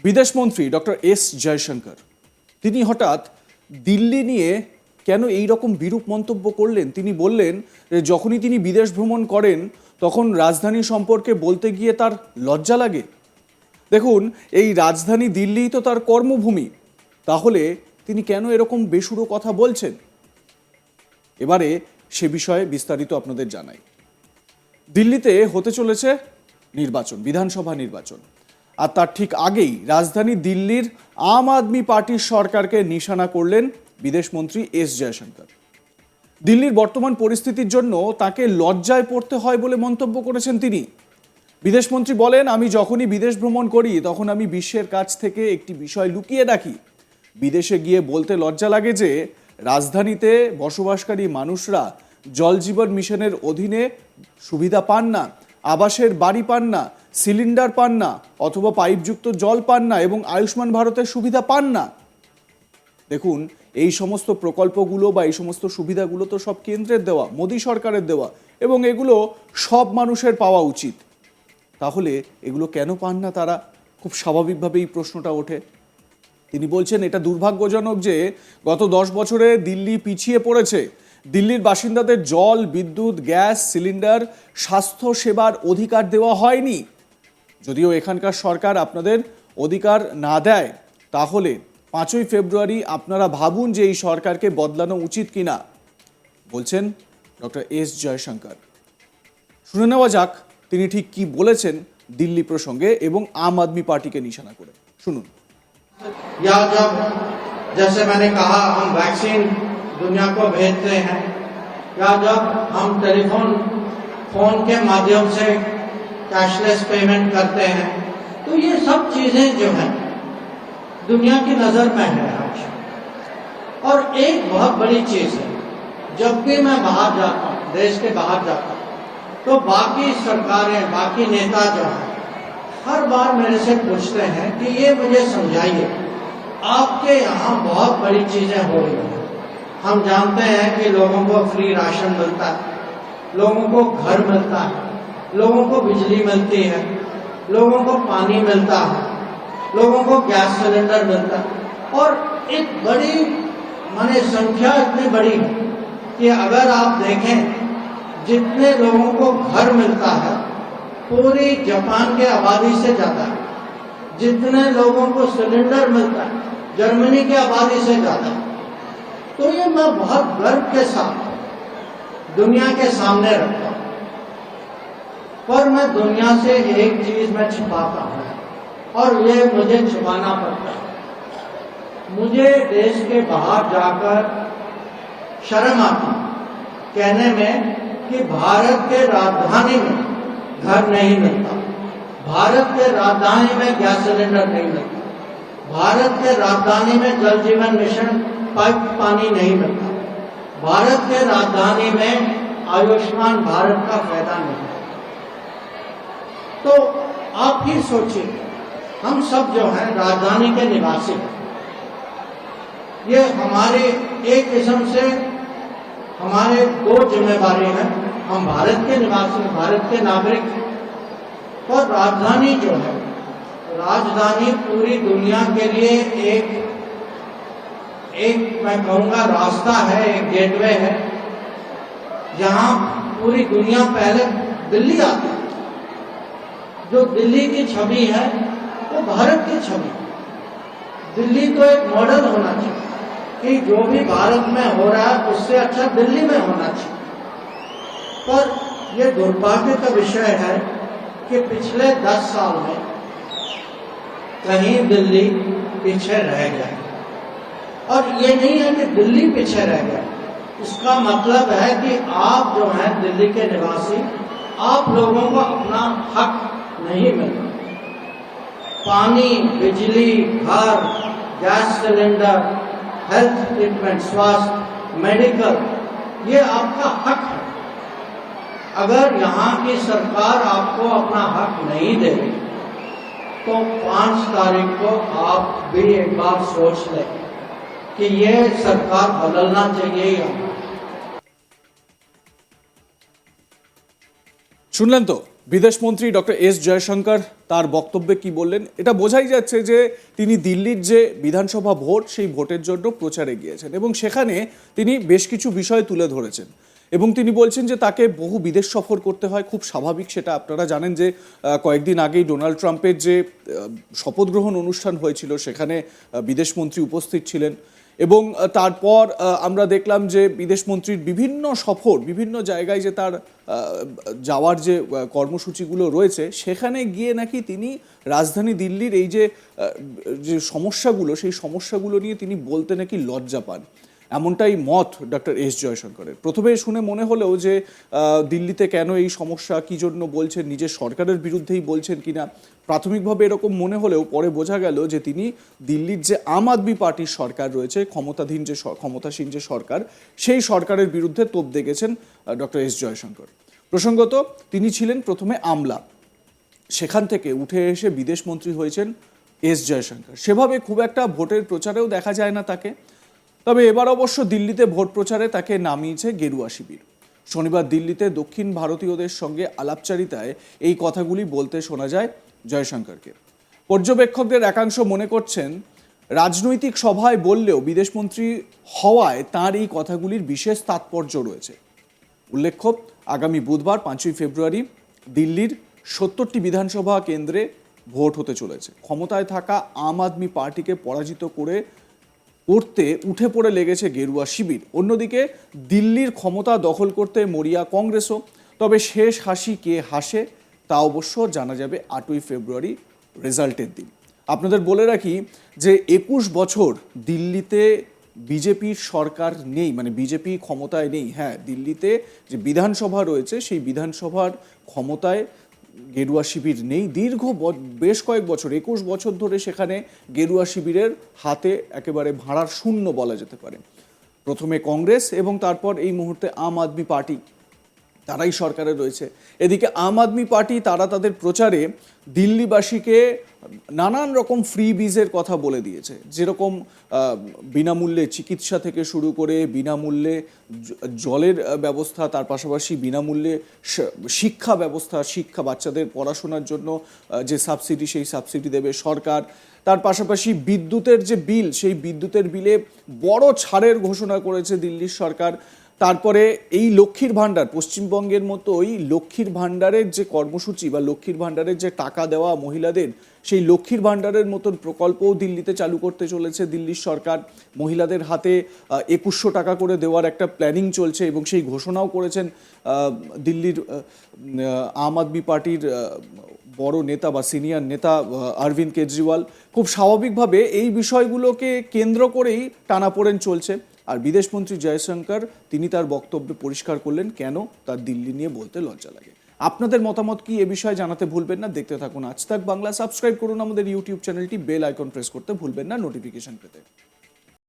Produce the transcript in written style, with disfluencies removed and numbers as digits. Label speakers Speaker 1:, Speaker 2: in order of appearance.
Speaker 1: বিদেশমন্ত্রী doctor S Jaishankar তিনি হঠাৎ দিল্লি নিয়ে কেন এই রকম বিরূপ মন্তব্য করলেন? তিনি বললেন যে যখনই তিনি বিদেশ ভ্রমণ করেন তখন রাজধানী সম্পর্কে বলতে গিয়ে তার লজ্জা লাগে। দেখুন, এই রাজধানী দিল্লিই তো তার কর্মভূমি, তাহলে তিনি কেন এরকম বেসুরো কথা বলছেন? এবারে সে বিষয়ে বিস্তারিত আপনাদের জানাই। দিল্লিতে হতে চলেছে নির্বাচন, বিধানসভা নির্বাচন, আর তার ঠিক আগেই রাজধানী দিল্লির আম আদমি পার্টির সরকারকে নিশানা করলেন বিদেশমন্ত্রী এস জয়শঙ্কর। দিল্লির বর্তমান পরিস্থিতির জন্য তাকে লজ্জায় পড়তে হয় বলে মন্তব্য করেছেন তিনি। বিদেশমন্ত্রী বলেন, আমি যখনই বিদেশ ভ্রমণ করি তখন আমি বিশ্বের কাছ থেকে একটি বিষয় লুকিয়ে রাখি। বিদেশে গিয়ে বলতে লজ্জা লাগে যে রাজধানীতে বসবাসকারী মানুষরা জল জীবন মিশনের অধীনে সুবিধা পান না, আবাসের বাড়ি পান না, সিলিন্ডার পান না, অথবা পাইপযুক্ত জল পান না এবং আয়ুষ্মান ভারতের সুবিধা পান না। দেখুন, এই সমস্ত প্রকল্পগুলো বা এই সমস্ত সুবিধাগুলো তো সব কেন্দ্রের দেওয়া, মোদী সরকারের দেওয়া, এবং এগুলো সব মানুষের পাওয়া উচিত। তাহলে এগুলো কেন পান না তারা? খুব স্বাভাবিকভাবে এই প্রশ্নটা ওঠে। তিনি বলছেন, এটা দুর্ভাগ্যজনক যে গত 10 বছরে দিল্লি পিছিয়ে পড়েছে। দিল্লির বাসিন্দাদের জল, বিদ্যুৎ, গ্যাস, সিলিন্ডার, স্বাস্থ্য সেবার অধিকার দেওয়া হয়নি। যদিও এখানকার সরকার আপনাদের অধিকার না দেয়, তাহলে 5ই ফেব্রুয়ারি আপনারা ভাবুন যে এই সরকারকে বদলানো উচিত কিনা, বলছেন ডক্টর এস জয়শঙ্কর। শুনে নেওয়া যাক তিনি ঠিক কি বলেছেন দিল্লি প্রসঙ্গে এবং আম আদমি पार्टी নিশানা করে। শুনুন।
Speaker 2: या जब जैसे मैंने कहा हम वैक्सीन दुनिया को भेजते हैं, या जब हम फोन के माध्यम से कैशलेस पेमेंट करते हैं, तो ये सब चीजें जो है दुनिया की नजर में है आज। और एक बहुत बड़ी चीज है, जब भी मैं बाहर जाता हूँ, देश के बाहर जाता हूँ, तो बाकी सरकारें, बाकी नेता जो है हर बार मेरे से पूछते हैं कि ये मुझे समझाइए, आपके यहाँ बहुत बड़ी चीजें हो रही हैं। हम जानते हैं कि लोगों को फ्री राशन मिलता है, लोगों को घर मिलता है, लोगों को बिजली मिलती है, लोगों को पानी मिलता है, लोगों को गैस सिलेंडर मिलता है, और एक बड़ी माने संख्या इतनी बड़ी है कि अगर आप देखें जितने लोगों को घर मिलता है पूरी जापान के आबादी से ज्यादा है, जितने लोगों को सिलेंडर मिलता है जर्मनी की आबादी से ज्यादा है। तो ये मैं बहुत गर्व के साथ दुनिया के सामने रखता हूं, पर मैं दुनिया से एक चीज में छिपाता हूं, और ये मुझे छुपाना पड़ता है। मुझे देश के बाहर जाकर शर्म आती कहने में कि भारत के राजधानी में घर नहीं मिलता, भारत के राजधानी में गैस सिलेंडर नहीं मिलता, भारत के राजधानी में जल जीवन मिशन पाइप पानी नहीं मिलता, भारत के राजधानी में आयुष्मान भारत का फायदा नहीं है। तो आप ही सोचिए, हम सब जो हैं राजधानी के निवासी हैं, ये हमारे एक किस्म से हमारे दो जिम्मेदारी है। हम भारत के निवासी, भारत के नागरिक, और राजधानी जो है, राजधानी पूरी दुनिया के लिए एक मैं कहूँगा रास्ता है, एक गेटवे है, जहाँ पूरी दुनिया पहले दिल्ली आती है। जो दिल्ली की छवि है वो भारत की छवि। दिल्ली तो एक मॉडल होना चाहिए कि जो भी भारत में हो रहा है उससे अच्छा दिल्ली में होना चाहिए। पर यह दुर्भाग्य का विषय है कि पिछले 10 साल में कहीं दिल्ली पीछे रह गया, और ये नहीं है कि दिल्ली पीछे रह गया, इसका मतलब है कि आप जो हैं दिल्ली के निवासी, आप लोगों को अपना हक नहीं मिला। पानी, बिजली, घर, गैस सिलेंडर, हेल्थ ट्रीटमेंट, स्वास्थ्य, मेडिकल, ये आपका हक है। अगर यहाँ की सरकार आपको अपना हक नहीं दे रही, तो 5 तारीख को आप भी एक बार सोच लें कि ये सरकार बदलना चाहिए या
Speaker 1: শুনলেন তো বিদেশমন্ত্রী ডক্টর এস জয়শঙ্কর তার বক্তব্যে কি বললেন, এটা বোঝাই যাচ্ছে যে তিনি দিল্লির যে বিধানসভা ভোট সেই ভোটের জন্য প্রচারে গিয়েছেন এবং সেখানে তিনি বেশ কিছু বিষয় তুলে ধরেছেন এবং তিনি বলছেন যে তাকে বহু বিদেশ সফর করতে হয়, খুব স্বাভাবিক। সেটা আপনারা জানেন যে কয়েকদিন আগেই ডোনাল্ড ট্রাম্পের যে শপথ গ্রহণ অনুষ্ঠান হয়েছিল সেখানে বিদেশমন্ত্রী উপস্থিত ছিলেন এবং তারপর আমরা দেখলাম যে বিদেশমন্ত্রীর বিভিন্ন সফর, বিভিন্ন জায়গায় যে তার যাওয়ার যে কর্মসূচিগুলো রয়েছে সেখানে গিয়ে নাকি তিনি রাজধানী দিল্লির এই যে সমস্যাগুলো, সেই সমস্যাগুলো নিয়ে তিনি বলতে নাকি লজ্জা পান, এমনটাই মত ডক্টর এস জয়শঙ্করের। প্রথমে শুনে মনে হলেও যে দিল্লিতে কেন এই সমস্যা, কী জন্য বলছেন, নিজের সরকারের বিরুদ্ধেই বলছেন কিনা, প্রাথমিকভাবে এরকম মনে হলেও পরে বোঝা গেল যে তিনি দিল্লির যে আম আদমি পার্টির সরকার রয়েছে, ক্ষমতাসীন যে সরকার, সেই সরকারের বিরুদ্ধে তোপ দেখেছেন ডক্টর এস জয়শঙ্কর। প্রসঙ্গত তিনি ছিলেন প্রথমে আমলা, সেখান থেকে উঠে এসে বিদেশমন্ত্রী হয়েছেন এস জয়শঙ্কর। সেভাবে খুব একটা ভোটের প্রচারেও দেখা যায় না তাকে। তবে এবার অবশ্য দিল্লিতে ভোট প্রচারে তাকে নামিয়েছে গেরুয়া শিবির। শনিবার দিল্লিতে দক্ষিণ ভারতীয়দের সঙ্গে আলাপচারিতায় এই কথাগুলি বলতে শোনা যায় জয়শঙ্করকে। পর্যবেক্ষকদের একাংশ মনে করছেন রাজনৈতিক সভায় বললেও বিদেশমন্ত্রী হওয়ায় তার এই কথাগুলির বিশেষ তাৎপর্য রয়েছে। উল্লেখ্য, আগামী বুধবার 5ই ফেব্রুয়ারি দিল্লির 70টি বিধানসভা কেন্দ্রে ভোট হতে চলেছে। ক্ষমতায় থাকা আম আদমি পার্টিকে পরাজিত করতে উঠে পড়ে লেগেছে গেরুয়া শিবির। অন্যদিকে দিল্লির ক্ষমতা দখল করতে মরিয়া কংগ্রেসও। তবে শেষ হাসি কে হাসে তা অবশ্য জানা যাবে 8ই ফেব্রুয়ারি রেজাল্টের দিন। আপনাদের বলে রাখি যে 21 বছর দিল্লিতে বিজেপির সরকার নেই, মানে বিজেপি ক্ষমতায় নেই। হ্যাঁ, দিল্লিতে যে বিধানসভা রয়েছে সেই বিধানসভার ক্ষমতায় গেরুয়া শিবির নেই। দীর্ঘ বেশ কয়েক বছর, 21 বছর ধরে সেখানে গেরুয়া শিবিরের হাতে একেবারে ভাড়ার শূন্য বলা যেতে পারে। প্রথমে কংগ্রেস এবং তারপর এই মুহূর্তে আম আদমি পার্টি, তারাই সরকারে রয়েছে। এদিকে আম আদমি পার্টি তারা তাদের প্রচারে দিল্লিবাসীকে নানান রকম ফ্রি বিজের কথা বলে দিয়েছে, যেরকম বিনামূল্যে চিকিৎসা থেকে শুরু করে বিনামূল্যে জলের ব্যবস্থা, তার পাশাপাশি বিনামূল্যে শিক্ষা ব্যবস্থা, শিক্ষা বাচ্চাদের পড়াশোনার জন্য যে সাবসিডি, সেই সাবসিডি দেবে সরকার। তার পাশাপাশি বিদ্যুতের যে বিল, সেই বিদ্যুতের বিলে বড় ছাড়ের ঘোষণা করেছে দিল্লির সরকার। তারপরে এই লক্ষ্মীর ভাণ্ডার, পশ্চিমবঙ্গের মতোই লক্ষ্মীর ভাণ্ডারের যে কর্মসূচি বা লক্ষ্মীর ভাণ্ডারের যে টাকা দেওয়া মহিলাদের, সেই লক্ষ্মীর ভাণ্ডারের মতন প্রকল্পও দিল্লিতে চালু করতে চলেছে দিল্লির সরকার। মহিলাদের হাতে 2100 টাকা করে দেওয়ার একটা প্ল্যানিং চলছে এবং সেই ঘোষণাও করেছেন দিল্লির আম আদমি পার্টির বড় নেতা বা সিনিয়র নেতা অরবিন্দ কেজরিওয়াল। খুব স্বাভাবিকভাবে এই বিষয়গুলোকে কেন্দ্র করেই টানাপোড়েন চলছে। আর বিদেশমন্ত্রী জয়শঙ্কর তিনি তার বক্তব্যে পরিষ্কার করলেন কেন তার দিল্লি নিয়ে বলতে লজ্জা লাগে। আপনাদের মতামত কি এ বিষয়ে জানাতে ভুলবেন না। দেখতে থাকুন আজ তাক বাংলা। সাবস্ক্রাইব করুন আমাদের ইউটিউব চ্যানেলটি, বেল আইকন প্রেস করতে ভুলবেন না নোটিফিকেশন পেতে।